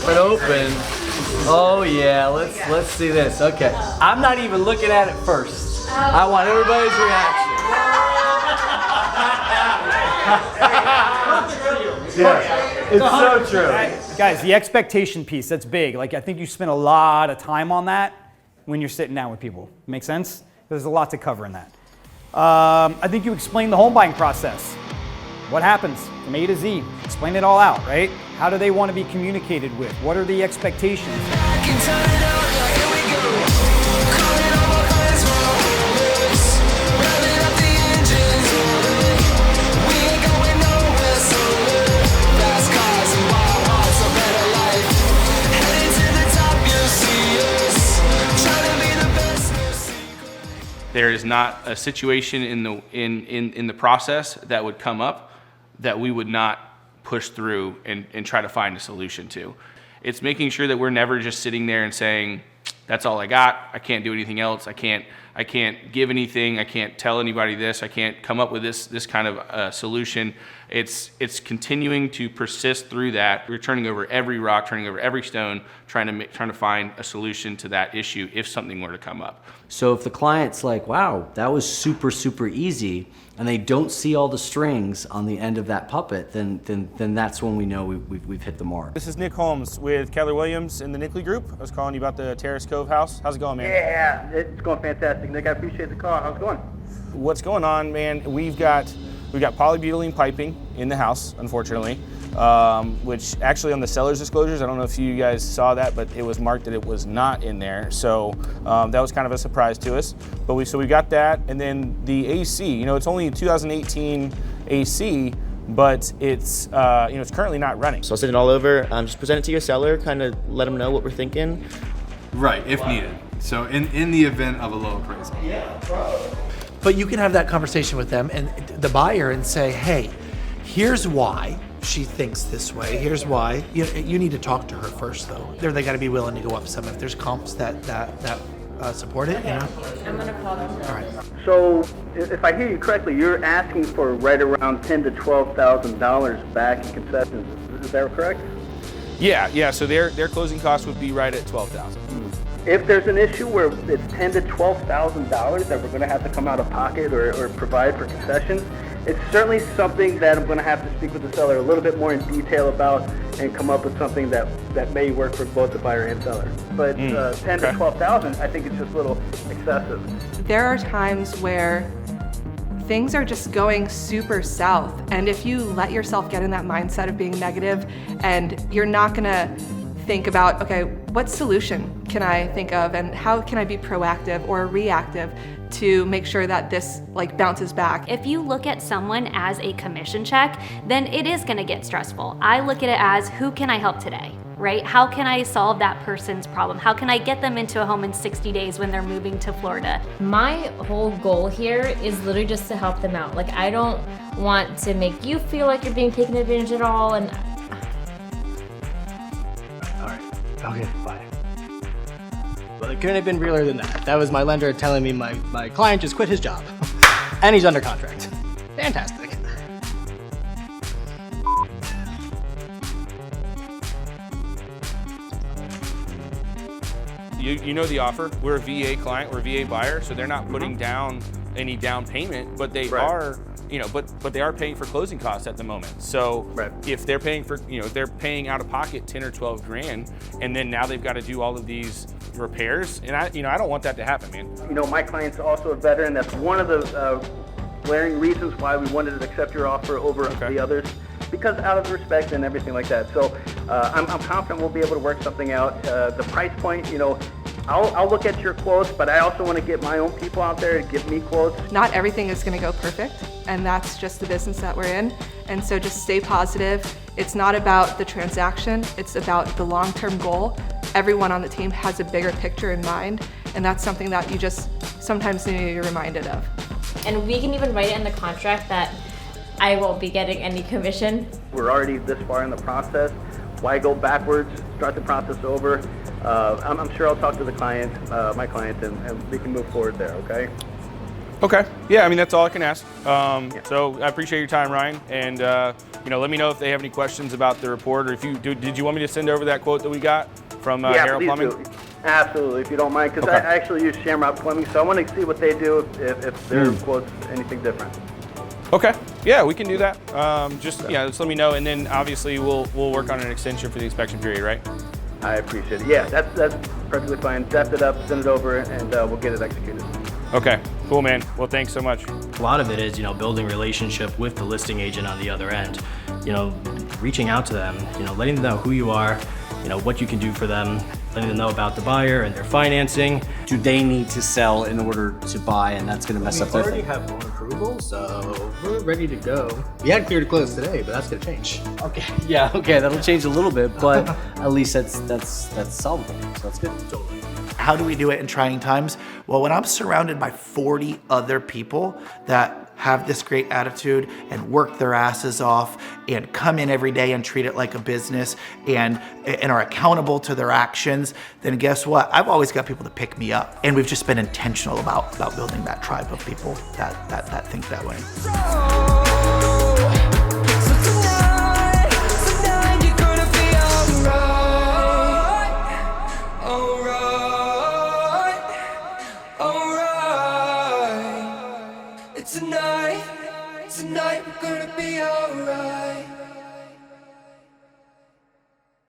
open. Oh yeah, let's see this. Okay, I'm not even looking at it first. I want everybody's reaction. Yeah, it's so true. Guys, the expectation piece, that's big. Like, I think you spend a lot of time on that when you're sitting down with people. Make sense? There's a lot to cover in that. I think you explain the home buying process. What happens from A to Z? Explain it all out, right? How do they want to be communicated with? What are the expectations? There is not a situation in the process that would come up that we would not push through and try to find a solution to. It's making sure that we're never just sitting there and saying, that's all I got, I can't do anything else, I can't give anything, I can't tell anybody this, I can't come up with this kind of solution. It's continuing to persist through that. We're turning over every rock, turning over every stone, trying to find a solution to that issue if something were to come up. So if the client's like, wow, that was super, super easy, and they don't see all the strings on the end of that puppet, then that's when we know we've hit the mark. This is Nick Holmes with Keller Williams in the Nickley Group. I was calling you about the Terrace Cove house. How's it going, man? Yeah, it's going fantastic, Nick. I appreciate the call. How's it going? What's going on, man? We've got polybutylene piping in the house, unfortunately, which actually on the seller's disclosures, I don't know if you guys saw that, but it was marked that it was not in there. So that was kind of a surprise to us. But we got that, and then the AC. You know, it's only 2018 AC, but it's it's currently not running. So I'll send it all over. Just present it to your seller, kind of let them know what we're thinking. Right, if needed. So in the event of a low appraisal. But you can have that conversation with them and the buyer and say, hey, here's why she thinks this way. Here's why. You need to talk to her first, though. They got to be willing to go up some. If there's comps that support it, you know. I'm gonna call them. All right. So, if I hear you correctly, you're asking for right around $10,000 to $12,000 back in concessions. Is that correct? Yeah. So their closing cost would be right at $12,000. If there's an issue where it's $10,000 to $12,000 that we're going to have to come out of pocket or provide for concessions, it's certainly something that I'm going to have to speak with the seller a little bit more in detail about and come up with something that may work for both the buyer and seller. But $10,000 to $12,000, I think it's just a little excessive. There are times where things are just going super south, and if you let yourself get in that mindset of being negative, and you're not going to think about, okay, what solution can I think of and how can I be proactive or reactive to make sure that this bounces back. If you look at someone as a commission check, then it is gonna get stressful. I look at it as, who can I help today, right? How can I solve that person's problem? How can I get them into a home in 60 days when they're moving to Florida? My whole goal here is literally just to help them out. I don't want to make you feel like you're being taken advantage at all, and okay, bye. Well, it couldn't have been realer than that. That was my lender telling me my client just quit his job. And he's under contract. Fantastic. You know the offer. We're a VA client, we're a VA buyer, so they're not putting down any down payment, but they are, but they are paying for closing costs at the moment. So if they're paying for, if they're paying out of pocket 10 or 12 grand, and then now they've got to do all of these repairs, and I don't want that to happen, man. My client's also a veteran. That's one of the glaring reasons why we wanted to accept your offer over the others, because out of respect and everything like that. So I'm confident we'll be able to work something out. The price point, I'll look at your quotes, but I also want to get my own people out there to give me quotes. Not everything is going to go perfect, and that's just the business that we're in. And so just stay positive. It's not about the transaction, it's about the long-term goal. Everyone on the team has a bigger picture in mind, and that's something that you just sometimes need to be reminded of. And we can even write it in the contract that I won't be getting any commission. We're already this far in the process. Why go backwards? Start the process over. I'm sure I'll talk to the client, my client, and we can move forward there, okay? Okay. Yeah, I mean, that's all I can ask. So I appreciate your time, Ryan. And, let me know if they have any questions about the report, or if you did you want me to send over that quote that we got from Harold please Plumbing? do. Absolutely, if you don't mind, because Okay. I actually use Shamrock Plumbing, so I want to see what they do if their quote's anything different. Okay. Yeah, we can do that. Just let me know, and then obviously we'll work on an extension for the inspection period, right? I appreciate it. Yeah, that's perfectly fine. Draft it up, send it over, and we'll get it executed. Okay. Cool, man. Well, thanks so much. A lot of it is, building relationship with the listing agent on the other end. Reaching out to them, letting them know who you are, what you can do for them, letting them know about the buyer and their financing. Do they need to sell in order to buy, and that's going to mess up We their already thing? have loan approval, so we're ready to go. We had clear to close today, but that's gonna change. Okay, yeah, okay, that'll change a little bit, but at least that's solvable, so that's good. Totally. How do we do it in trying times? Well, when I'm surrounded by 40 other people that have this great attitude and work their asses off and come in every day and treat it like a business and are accountable to their actions, then guess what? I've always got people to pick me up. And we've just been intentional about building that tribe of people that think that way. Tonight, we're gonna be alright.